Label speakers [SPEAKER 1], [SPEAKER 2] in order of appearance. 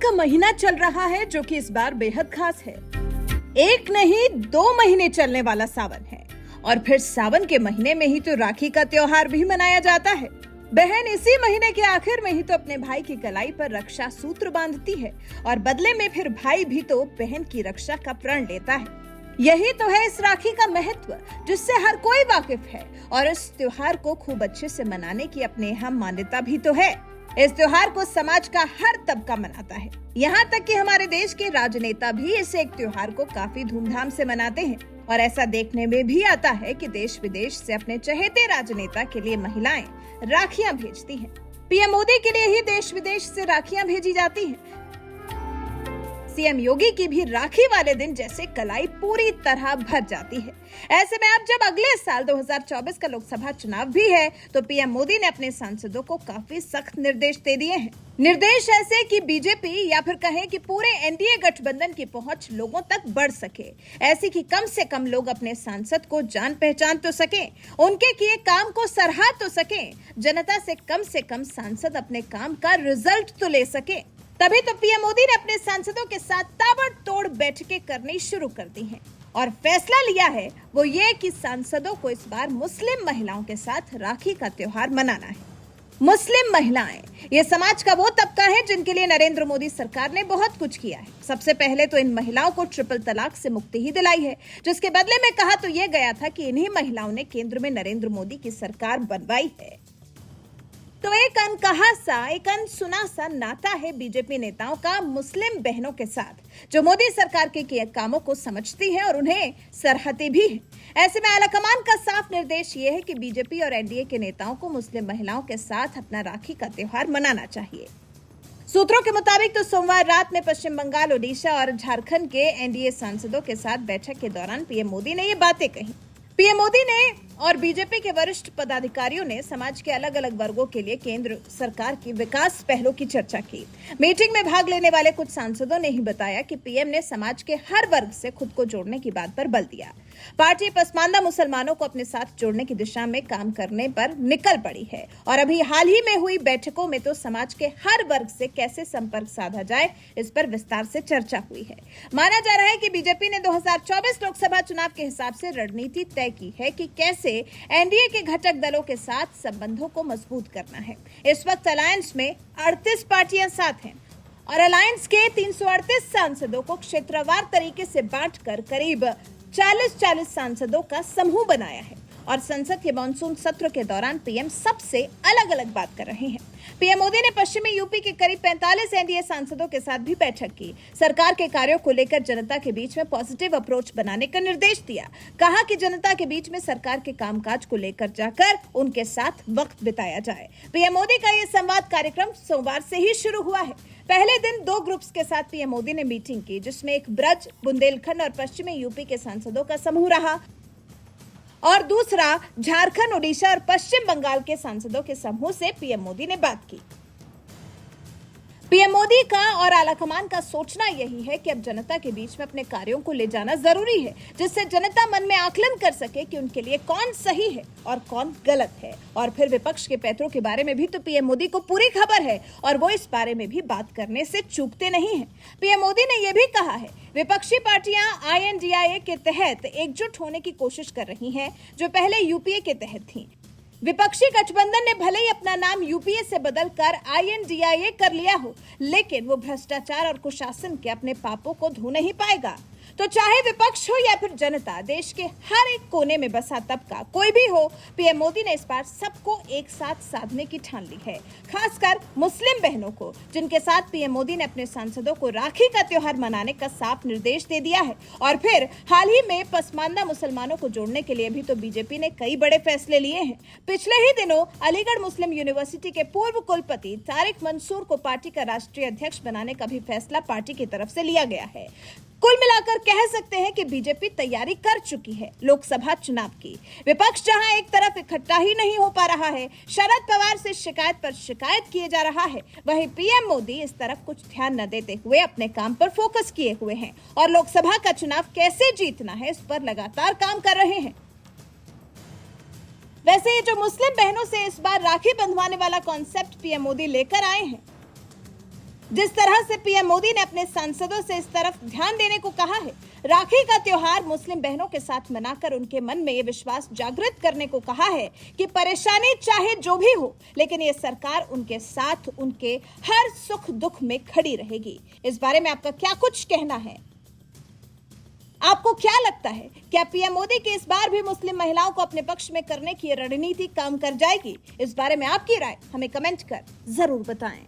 [SPEAKER 1] का महीना चल रहा है जो कि इस बार बेहद खास है। एक नहीं 2 महीने चलने वाला सावन है और फिर सावन के महीने में ही तो राखी का त्योहार भी मनाया जाता है। बहन इसी महीने के आखिर में ही तो अपने भाई की कलाई पर रक्षा सूत्र बांधती है और बदले में फिर भाई भी तो बहन की रक्षा का प्रण लेता है। यही तो है इस राखी का महत्व जिससे हर कोई वाकिफ है और इस त्योहार को खूब अच्छे से मनाने की अपने यहाँ मान्यता भी तो है। इस त्योहार को समाज का हर तबका मनाता है, यहाँ तक कि हमारे देश के राजनेता भी इस एक त्योहार को काफी धूमधाम से मनाते हैं। और ऐसा देखने में भी आता है कि देश विदेश से अपने चहेते राजनेता के लिए महिलाएं राखियां भेजती हैं। पीएम मोदी के लिए ही देश विदेश से राखियां भेजी जाती हैं। सीएम योगी की भी राखी वाले दिन जैसे कलाई पूरी तरह भर जाती है। ऐसे में अब जब अगले साल 2024 का लोकसभा चुनाव भी है तो पीएम मोदी ने अपने सांसदों को काफी सख्त निर्देश दे दिए हैं। निर्देश ऐसे कि बीजेपी या फिर कहें कि पूरे एनडीए गठबंधन की पहुंच लोगों तक बढ़ सके, ऐसी कि कम से कम लोग अपने सांसद को जान पहचान तो सके, उनके किए काम को सराहा तो सके, जनता से कम सांसद अपने काम का रिजल्ट तो ले सके। तभी तो पीएम मोदी ने अपने सांसदों के साथ ताबड़तोड़ बैठकें करनी शुरू कर दी हैं और फैसला लिया है वो ये कि सांसदों को इस बार मुस्लिम महिलाओं के साथ राखी का त्योहार मनाना है। मुस्लिम महिलाएं ये समाज का वो तबका है जिनके लिए नरेंद्र मोदी सरकार ने बहुत कुछ किया है। सबसे पहले तो इन महिलाओं को ट्रिपल तलाक से मुक्ति ही दिलाई है, जिसके बदले में कहा तो ये गया था कि इन्हीं महिलाओं ने केंद्र में नरेंद्र मोदी की सरकार बनवाई है। तो एक अनकहा सा एक अनसुना सा नाता है बीजेपी नेताओं का मुस्लिम बहनों के साथ, जो मोदी सरकार के कामों को समझती है और उन्हें सराहती भी है। ऐसे में आलाकमान का साफ निर्देश ये है कि बीजेपी और एनडीए के नेताओं को मुस्लिम महिलाओं के साथ अपना राखी का त्योहार मनाना चाहिए। सूत्रों के मुताबिक तो सोमवार रात में पश्चिम बंगाल, ओडिशा और झारखंड के एनडीए सांसदों के साथ बैठक के दौरान पीएम मोदी ने ये बातें कही। पीएम मोदी ने और बीजेपी के वरिष्ठ पदाधिकारियों ने समाज के अलग अलग वर्गों के लिए केंद्र सरकार की विकास पहलों की चर्चा की। मीटिंग में भाग लेने वाले कुछ सांसदों ने ही बताया कि पीएम ने समाज के हर वर्ग से खुद को जोड़ने की बात पर बल दिया। पार्टी पसमानदा मुसलमानों को अपने साथ जोड़ने की दिशा में काम करने पर निकल पड़ी है और अभी हाल ही में हुई बैठकों में तो समाज के हर वर्ग से कैसे संपर्क साधा जाए इस पर विस्तार से चर्चा हुई है। माना जा रहा है कि बीजेपी ने 2024 लोकसभा चुनाव के हिसाब से रणनीति तय की है कि कैसे एनडीए के घटक दलों के साथ संबंधों को मजबूत करना है। इस वक्त अलायंस में 38 पार्टियां साथ हैं और अलायंस के 338 सांसदों को क्षेत्रवार तरीके से बांटकर करीब 40 सांसदों का समूह बनाया है और संसद के मानसून सत्र के दौरान पीएम सबसे अलग अलग बात कर रहे हैं। पीएम मोदी ने पश्चिमी यूपी के करीब 45 एनडीए सांसदों के साथ भी बैठक की। सरकार के कार्यों को लेकर जनता के बीच में पॉजिटिव अप्रोच बनाने का निर्देश दिया। कहा कि जनता के बीच में सरकार के कामकाज को लेकर जाकर उनके साथ वक्त बिताया जाए। पीएम मोदी का ये संवाद कार्यक्रम सोमवार से ही शुरू हुआ है। पहले दिन 2 ग्रुप्स के साथ पीएम मोदी ने मीटिंग की, जिसमें एक ब्रज, बुंदेलखंड और पश्चिमी यूपी के सांसदों का समूह रहा और दूसरा झारखंड, ओडिशा और पश्चिम बंगाल के सांसदों के समूह से पीएम मोदी ने बात की। पीएम मोदी का और आलाकमान का सोचना यही है कि अब जनता के बीच में अपने कार्यों को ले जाना जरूरी है, जिससे जनता मन में आकलन कर सके कि उनके लिए कौन सही है और कौन गलत है। और फिर विपक्ष के पैतरों के बारे में भी तो पीएम मोदी को पूरी खबर है और वो इस बारे में भी बात करने से चूकते नहीं हैं। पीएम मोदी ने यह भी कहा है विपक्षी पार्टियां INDIA के तहत एकजुट होने की कोशिश कर रही हैं, जो पहले यूपीए के तहत थी। विपक्षी गठबंधन ने भले ही अपना नाम यूपीए से बदलकर INDIA कर लिया हो, लेकिन वो भ्रष्टाचार और कुशासन के अपने पापों को धो नहीं पाएगा। तो चाहे विपक्ष हो या फिर जनता, देश के हर एक कोने में बसा तबका कोई भी हो, पीएम मोदी ने इस बार सबको एक साथ साधने की ठान ली है। खासकर मुस्लिम बहनों को, जिनके साथ पीएम मोदी ने अपने सांसदों को राखी का त्योहार मनाने का साफ निर्देश दे दिया है। और फिर हाल ही में पसमानदा मुसलमानों को जोड़ने के लिए भी तो बीजेपी ने कई बड़े फैसले लिए हैं। पिछले ही दिनों अलीगढ़ मुस्लिम यूनिवर्सिटी के पूर्व कुलपति तारिक मंसूर को पार्टी का राष्ट्रीय अध्यक्ष बनाने का भी फैसला पार्टी की तरफ से लिया गया है। कुल मिलाकर कह सकते हैं कि बीजेपी तैयारी कर चुकी है लोकसभा चुनाव की। विपक्ष जहां एक तरफ इकट्ठा ही नहीं हो पा रहा है, शरद पवार से शिकायत पर शिकायत किए जा रहा है, वहीं पीएम मोदी इस तरफ कुछ ध्यान न देते हुए अपने काम पर फोकस किए हुए हैं और लोकसभा का चुनाव कैसे जीतना है इस पर लगातार काम कर रहे हैं। वैसे ये जो मुस्लिम बहनों से इस बार राखी बंधवाने वाला कॉन्सेप्ट पीएम मोदी लेकर आए हैं, जिस तरह से पीएम मोदी ने अपने सांसदों से इस तरफ ध्यान देने को कहा है, राखी का त्योहार मुस्लिम बहनों के साथ मनाकर उनके मन में ये विश्वास जागृत करने को कहा है कि परेशानी चाहे जो भी हो, लेकिन ये सरकार उनके साथ उनके हर सुख दुख में खड़ी रहेगी। इस बारे में आपका क्या कुछ कहना है? आपको क्या लगता है, क्या पीएम मोदी की इस बार भी मुस्लिम महिलाओं को अपने पक्ष में करने की रणनीति काम कर जाएगी? इस बारे में आपकी राय हमें कमेंट कर जरूर बताएं।